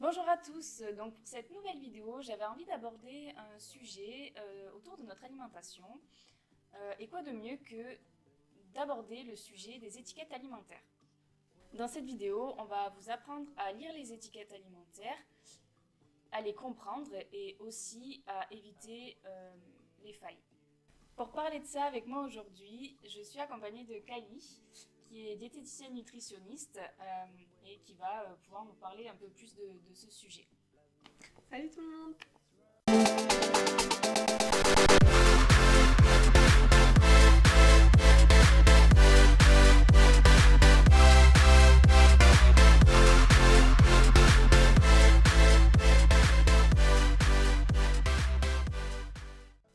Bonjour à tous, donc pour cette nouvelle vidéo, j'avais envie d'aborder un sujet autour de notre alimentation. Et quoi de mieux que d'aborder le sujet des étiquettes alimentaires. Dans cette vidéo, on va vous apprendre à lire les étiquettes alimentaires, à les comprendre et aussi à éviter les failles. Pour parler de ça avec moi aujourd'hui, je suis accompagnée de Kali, qui est diététicienne nutritionniste et qui va pouvoir nous parler un peu plus de ce sujet. Salut tout le monde!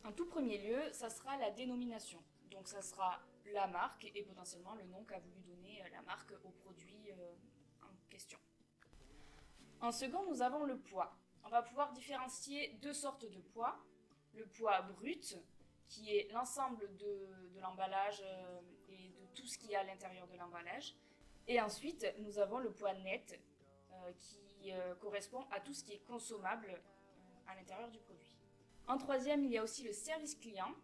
En tout premier lieu, ça sera la dénomination. Donc ça sera la marque et potentiellement le nom qu'a voulu donner la marque au produit en question. En second, nous avons le poids. On va pouvoir différencier deux sortes de poids. Le poids brut, qui est l'ensemble de l'emballage et de tout ce qu'il y a à l'intérieur de l'emballage. Et ensuite, nous avons le poids net, qui correspond à tout ce qui est consommable à l'intérieur du produit. En troisième, il y a aussi le service client,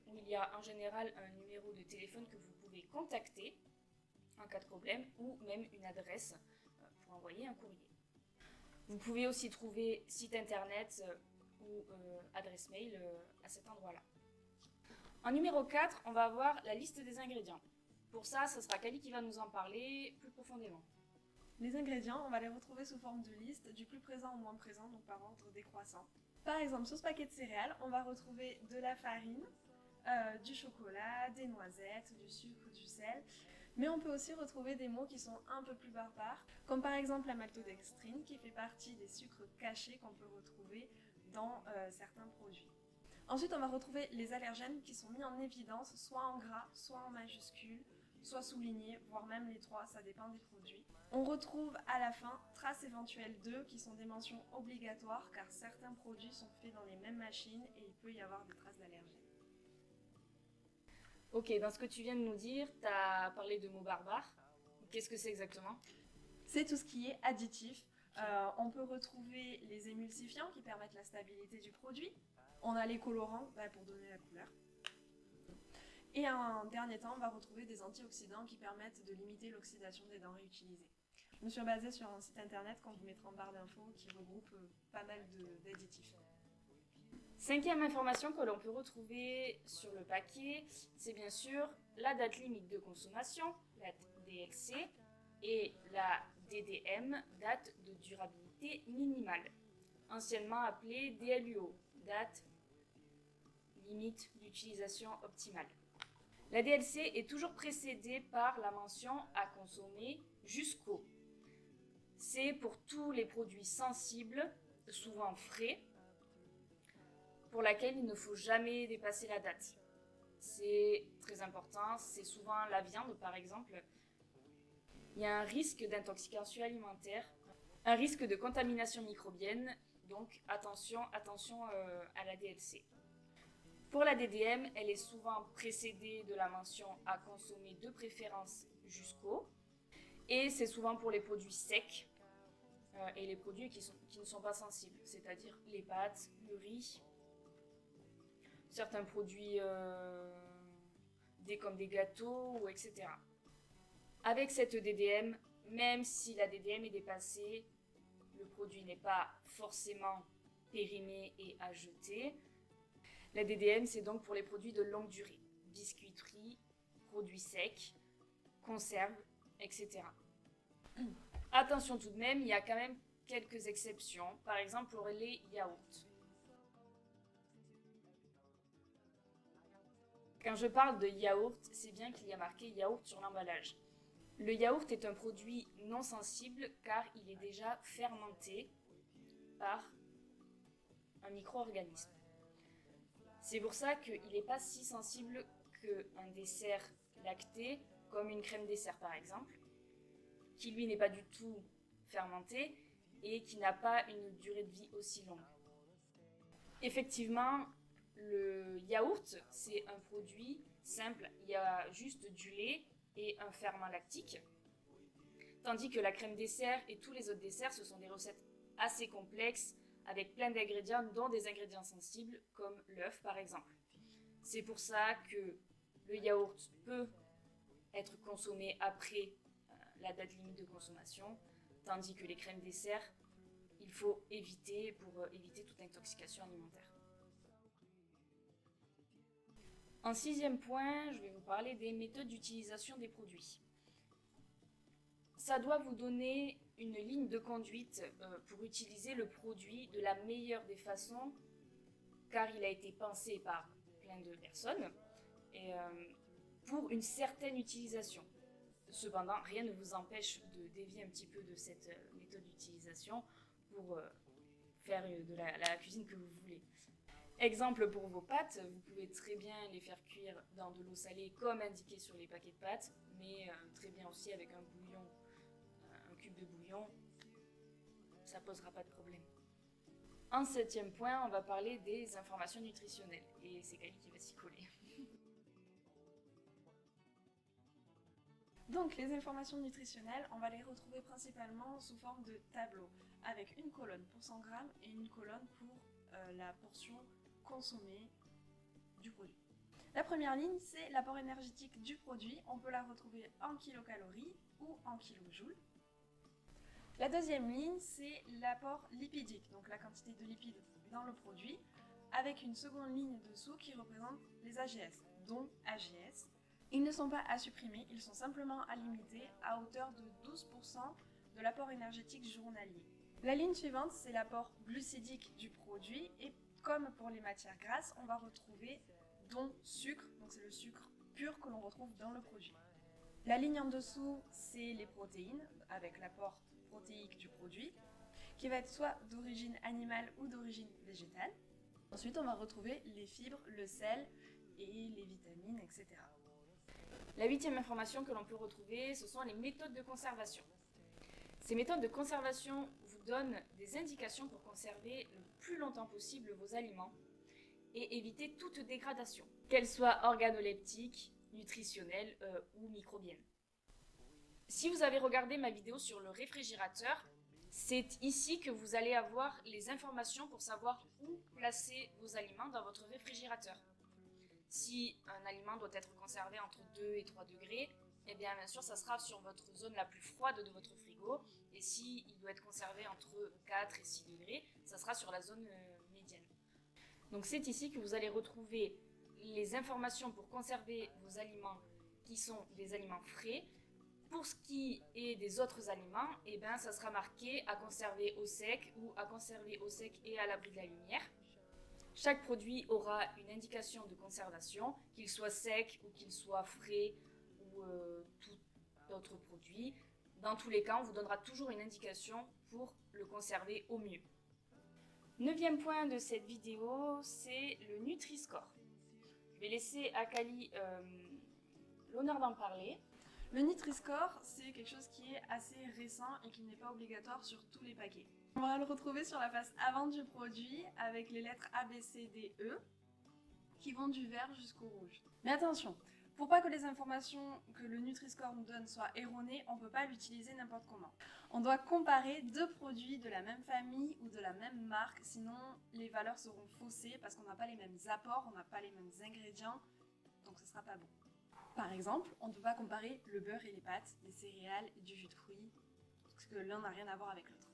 où il y a en général un numéro de téléphone que vous pouvez contacter en cas de problème, ou même une adresse pour envoyer un courrier. Vous pouvez aussi trouver site internet ou adresse mail à cet endroit-là. En numéro 4, on va avoir la liste des ingrédients. Pour ça, ce sera Kali qui va nous en parler plus profondément. Les ingrédients, on va les retrouver sous forme de liste, du plus présent au moins présent, donc par ordre décroissant. Par exemple, sur ce paquet de céréales, on va retrouver de la farine, du chocolat, des noisettes, du sucre, du sel. Mais on peut aussi retrouver des mots qui sont un peu plus barbares, comme par exemple la maltodextrine, qui fait partie des sucres cachés qu'on peut retrouver dans certains produits. Ensuite, on va retrouver les allergènes qui sont mis en évidence, soit en gras, soit en majuscules, soit soulignés, voire même les trois, ça dépend des produits. On retrouve à la fin traces éventuelles d'œufs qui sont des mentions obligatoires car certains produits sont faits dans les mêmes machines et il peut y avoir des traces d'allergènes. Ok, dans ce que tu viens de nous dire, tu as parlé de mots barbares. Qu'est-ce que c'est exactement? C'est tout ce qui est additif. On peut retrouver les émulsifiants qui permettent la stabilité du produit. On a les colorants pour donner la couleur. Et en dernier temps, on va retrouver des antioxydants qui permettent de limiter l'oxydation des denrées utilisées. Je me suis basée sur un site internet qu'on vous mettra en barre d'infos qui regroupe pas mal d'additifs. Cinquième information que l'on peut retrouver sur le paquet, c'est bien sûr la date limite de consommation, la DLC, et la DDM, date de durabilité minimale, anciennement appelée DLUO, date limite d'utilisation optimale. La DLC est toujours précédée par la mention à consommer jusqu'au. C'est pour tous les produits sensibles, souvent frais, pour laquelle il ne faut jamais dépasser la date. C'est très important, c'est souvent la viande par exemple. Il y a un risque d'intoxication alimentaire, un risque de contamination microbienne, donc attention à la DLC. Pour la DDM, elle est souvent précédée de la mention à consommer de préférence jusqu'au, et c'est souvent pour les produits secs et les produits qui ne sont pas sensibles, c'est-à-dire les pâtes, le riz, certains produits comme des gâteaux, etc. Avec cette DDM, même si la DDM est dépassée, le produit n'est pas forcément périmé et à jeter. La DDM, c'est donc pour les produits de longue durée, biscuiterie, produits secs, conserves, etc. Attention tout de même, il y a quand même quelques exceptions, par exemple pour les yaourts. Quand je parle de yaourt, c'est bien qu'il y a marqué yaourt sur l'emballage. Le yaourt est un produit non sensible car il est déjà fermenté par un micro-organisme. C'est pour ça qu'il n'est pas si sensible qu'un dessert lacté, comme une crème dessert par exemple, qui lui n'est pas du tout fermenté et qui n'a pas une durée de vie aussi longue. Effectivement, le yaourt, c'est un produit simple, il y a juste du lait et un ferment lactique, tandis que la crème dessert et tous les autres desserts, ce sont des recettes assez complexe avec plein d'ingrédients, dont des ingrédients sensibles comme l'œuf par exemple. C'est pour ça que le yaourt peut être consommé après la date limite de consommation, tandis que les crèmes dessert, il faut éviter pour éviter toute intoxication alimentaire. En 6e point, je vais vous parler des méthodes d'utilisation des produits. Ça doit vous donner une ligne de conduite pour utiliser le produit de la meilleure des façons, car il a été pensé par plein de personnes et pour une certaine utilisation. Cependant, rien ne vous empêche de dévier un petit peu de cette méthode d'utilisation pour faire de la cuisine que vous voulez. Exemple pour vos pâtes, vous pouvez très bien les faire cuire dans de l'eau salée comme indiqué sur les paquets de pâtes, mais très bien aussi avec un bouillon, un cube de bouillon, ça posera pas de problème. En 7e point, on va parler des informations nutritionnelles et c'est Kali qui va s'y coller. Donc les informations nutritionnelles, on va les retrouver principalement sous forme de tableaux, avec une colonne pour 100 grammes et une colonne pour la portion consommée du produit. La première ligne, c'est l'apport énergétique du produit. On peut la retrouver en kilocalories ou en kilojoules. La deuxième ligne, c'est l'apport lipidique, donc la quantité de lipides dans le produit, avec une seconde ligne dessous qui représente les AGS, dont AGS. Ils ne sont pas à supprimer, ils sont simplement à limiter à hauteur de 12% de l'apport énergétique journalier. La ligne suivante, c'est l'apport glucidique du produit et comme pour les matières grasses, on va retrouver dont sucre, donc c'est le sucre pur que l'on retrouve dans le produit. La ligne en dessous, c'est les protéines avec l'apport protéique du produit qui va être soit d'origine animale ou d'origine végétale. Ensuite, on va retrouver les fibres, le sel et les vitamines, etc. La 8e information que l'on peut retrouver, ce sont les méthodes de conservation. Ces méthodes de conservation vous donnent des indications pour conserver le plus longtemps possible vos aliments et éviter toute dégradation, qu'elle soit organoleptique, nutritionnelle ou microbienne. Si vous avez regardé ma vidéo sur le réfrigérateur, c'est ici que vous allez avoir les informations pour savoir où placer vos aliments dans votre réfrigérateur. Si un aliment doit être conservé entre 2 et 3 degrés, eh bien sûr, ça sera sur votre zone la plus froide de votre frigo. Et s'il doit être conservé entre 4 et 6 degrés, ça sera sur la zone médiane. Donc c'est ici que vous allez retrouver les informations pour conserver vos aliments qui sont des aliments frais. Pour ce qui est des autres aliments, eh bien, ça sera marqué à conserver au sec ou à conserver au sec et à l'abri de la lumière. Chaque produit aura une indication de conservation, qu'il soit sec ou qu'il soit frais ou tout autre produit. Dans tous les cas, on vous donnera toujours une indication pour le conserver au mieux. 9e point de cette vidéo, c'est le Nutri-Score. Je vais laisser à Kali l'honneur d'en parler. Le Nutri-Score, c'est quelque chose qui est assez récent et qui n'est pas obligatoire sur tous les paquets. On va le retrouver sur la face avant du produit avec les lettres A, B, C, D, E qui vont du vert jusqu'au rouge. Mais attention, pour pas que les informations que le Nutri-Score nous donne soient erronées, on ne peut pas l'utiliser n'importe comment. On doit comparer deux produits de la même famille ou de la même marque, sinon les valeurs seront faussées parce qu'on n'a pas les mêmes apports, on n'a pas les mêmes ingrédients, donc ce ne sera pas bon. Par exemple, on ne peut pas comparer le beurre et les pâtes, les céréales et du jus de fruits, parce que l'un n'a rien à voir avec l'autre.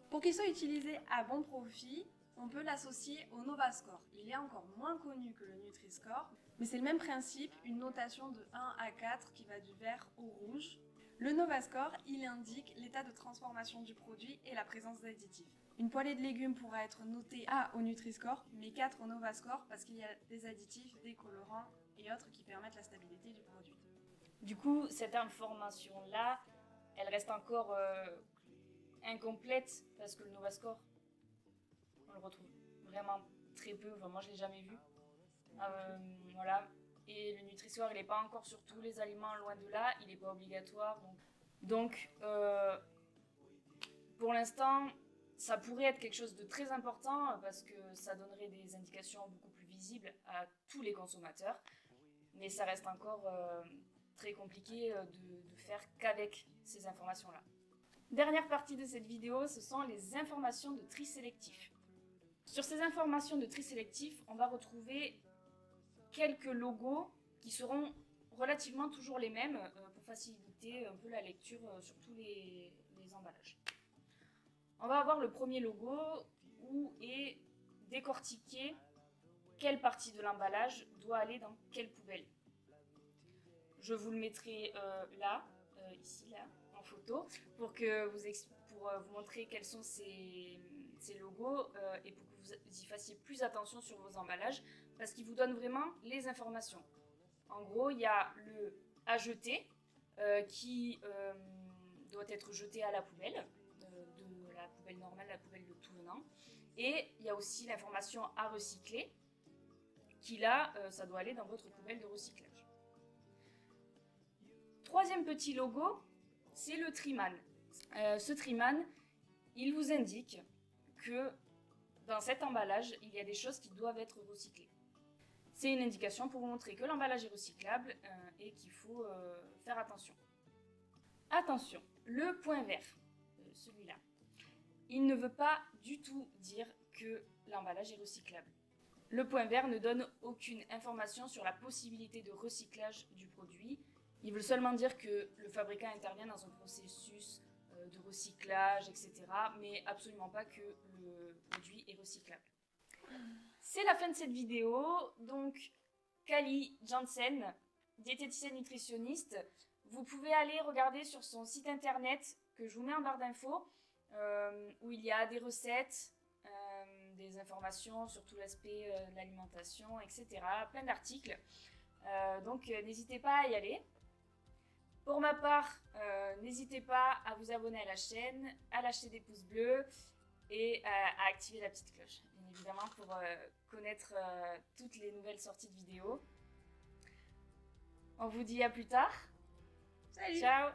Pour qu'il soit utilisé à bon profit, on peut l'associer au Nova-Score. Il est encore moins connu que le Nutri-Score, mais c'est le même principe, une notation de 1 à 4 qui va du vert au rouge. Le Nova-Score, il indique l'état de transformation du produit et la présence d'additifs. Une poêlée de légumes pourra être notée A au Nutri-Score, mais 4 au Nova-Score parce qu'il y a des additifs, des colorants et autres qui permettent la stabilité du produit. Du coup, cette information-là, elle reste encore incomplète parce que le Nova-Score, on le retrouve vraiment très peu, enfin moi je l'ai jamais vu. Voilà. Et le Nutri-Score, il n'est pas encore sur tous les aliments, loin de là, il n'est pas obligatoire. Donc pour l'instant, ça pourrait être quelque chose de très important parce que ça donnerait des indications beaucoup plus visibles à tous les consommateurs. Mais ça reste encore très compliqué de faire qu'avec ces informations-là. Dernière partie de cette vidéo, ce sont les informations de tri sélectif. Sur ces informations de tri sélectif, on va retrouver quelques logos qui seront relativement toujours les mêmes pour faciliter un peu la lecture sur tous les emballages. On va avoir le premier logo où est décortiqué quelle partie de l'emballage doit aller dans quelle poubelle. Je vous le mettrai là, ici, là, en photo, pour vous montrer quels sont ces logos et pour que vous y fassiez plus attention sur vos emballages, parce qu'ils vous donnent vraiment les informations. En gros, il y a le à jeter qui doit être jeté à la poubelle, de la poubelle normale à la poubelle de tout venant. Et il y a aussi l'information à recycler, qui là, ça doit aller dans votre poubelle de recyclage. Troisième petit logo, c'est le Triman. Ce Triman, il vous indique que dans cet emballage, il y a des choses qui doivent être recyclées. C'est une indication pour vous montrer que l'emballage est recyclable et qu'il faut faire attention. Attention, le point vert, celui-là, il ne veut pas du tout dire que l'emballage est recyclable. Le point vert ne donne aucune information sur la possibilité de recyclage du produit. Il veut seulement dire que le fabricant intervient dans un processus de recyclage, etc., mais absolument pas que le produit est recyclable. C'est la fin de cette vidéo. Donc, Kali Jansen, diététicienne nutritionniste, vous pouvez aller regarder sur son site internet que je vous mets en barre d'infos, où il y a des recettes, des informations sur tout l'aspect de l'alimentation, etc., plein d'articles. Donc, n'hésitez pas à y aller. Pour ma part, n'hésitez pas à vous abonner à la chaîne, à lâcher des pouces bleus et à activer la petite cloche, bien évidemment, pour connaître toutes les nouvelles sorties de vidéos. On vous dit à plus tard. Salut! Ciao!